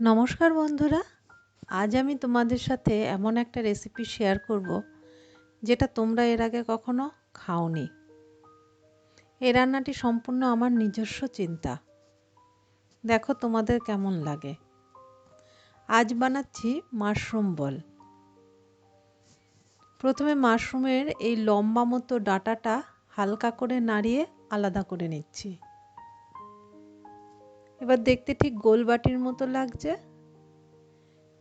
নমস্কার বন্ধুরা, আজ আমি তোমাদের সাথে এমন একটা রেসিপি শেয়ার করব যেটা তোমরা এর আগে কখনো খাওনি। এই রান্নাটি সম্পূর্ণ আমার নিজস্ব চিন্তা। দেখো তোমাদের কেমন লাগে। আজ বানাচ্ছি মাশরুম বল। প্রথমে মাশরুমের এই লম্বা মতো ডাঁটাটা হালকা করে নাড়িয়ে আলাদা করে নিচ্ছি। এবার দেখতে ঠিক গোলবাটির মতো লাগছে।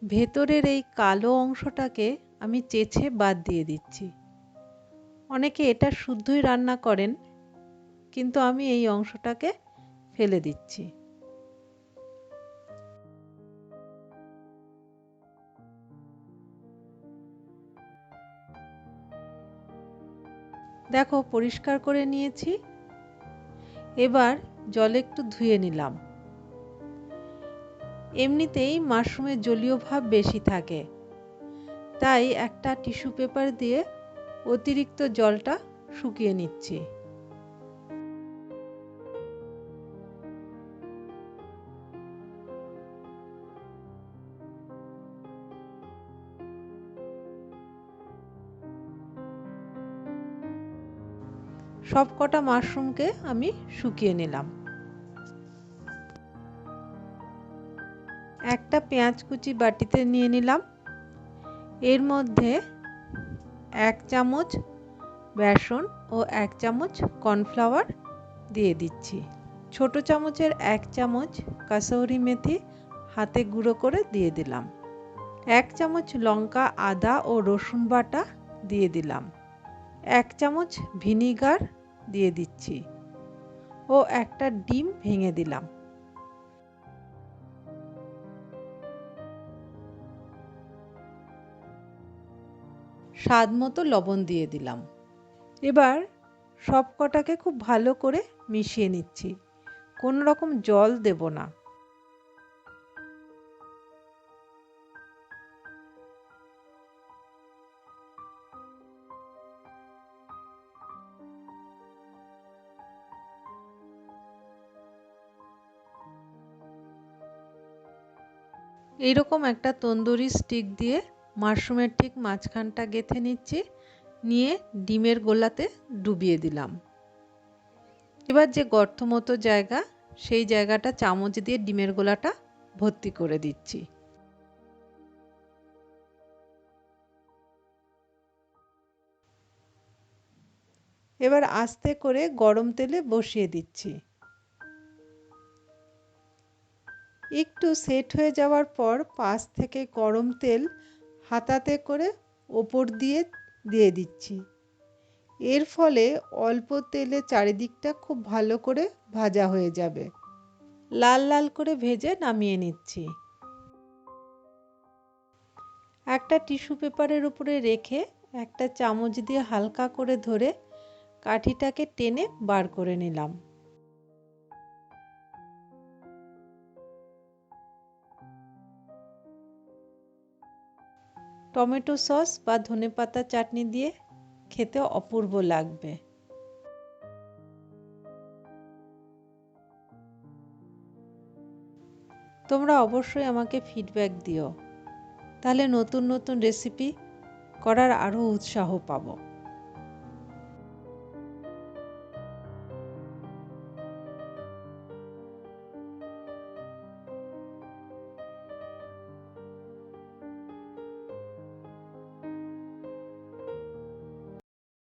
ভেতরের এই কালো অংশটাকে আমি চেঁচে বাদ দিয়ে দিচ্ছি। অনেকে এটা শুদ্ধই রান্না করেন, কিন্তু আমি এই অংশটাকে ফেলে দিচ্ছি। দেখো পরিষ্কার করে নিয়েছি। এবার জলে একটু ধুয়ে নিলাম। এমনিতেই মাশরুমের জলীয় ভাব বেশি থাকে, তাই একটা টিস্যু পেপার দিয়ে অতিরিক্ত জলটা শুকিয়ে নিচ্ছি। সব কটা মাশরুমকে আমি শুকিয়ে নিলাম। একটা পেঁয়াজ কুচি বাটিতে নিয়ে নিলাম। এর মধ্যে 1 চামচ বেসন ও 1 চামচ কর্নফ্লাওয়ার দিয়ে দিচ্ছি। ছোট চামচের 1 চামচ কাসৌরি মেথি হাতে গুঁড়ো করে দিয়ে দিলাম। 1 চামচ লঙ্কা, আদা ও রসুন বাটা দিয়ে দিলাম। 1 চামচ ভিনিগার দিয়ে দিচ্ছি ও একটা ডিম ভেঙে দিলাম। স্বাদ মতো লবণ দিয়ে দিলাম। এবার সব কটাকে খুব ভালো করে মিশিয়ে নিচ্ছি। কোনো রকম জল দেব না। এইরকম একটা তন্দুরি স্টিক দিয়ে মাশরুমের ঠিক মাঝখানটা গেঁথে নিচ্ছি, নিয়ে ডিমের গোলাতে ডুবিয়ে দিলাম। এবার যে গর্ত মতো জায়গা, সেই জায়গাটা চামচ দিয়ে ডিমের গোলাটা ভর্তি করে দিচ্ছি। এবার আস্তে করে গরম তেলে বসিয়ে দিচ্ছি। একটু সেট হয়ে যাওয়ার পর পাশ থেকে গরম তেল হাতাতে করে ওপর দিয়ে দিয়ে দিচ্ছি। এর ফলে অল্প তেলে চারিদিকটা খুব ভালো করে ভাজা হয়ে যাবে। লাল লাল করে ভেজে নামিয়ে নিচ্ছি। একটা টিস্যু পেপারের উপরে রেখে একটা চামচ দিয়ে হালকা করে ধরে কাঠিটাকে টেনে বার করে নিলাম। টমেটো সস বা ধনেপাতা চাটনি দিয়ে খেতে অপূর্ব লাগবে। তোমরা অবশ্যই আমাকে ফিডব্যাক দিও, তাহলে নতুন নতুন রেসিপি করার আরও উৎসাহ পাবো।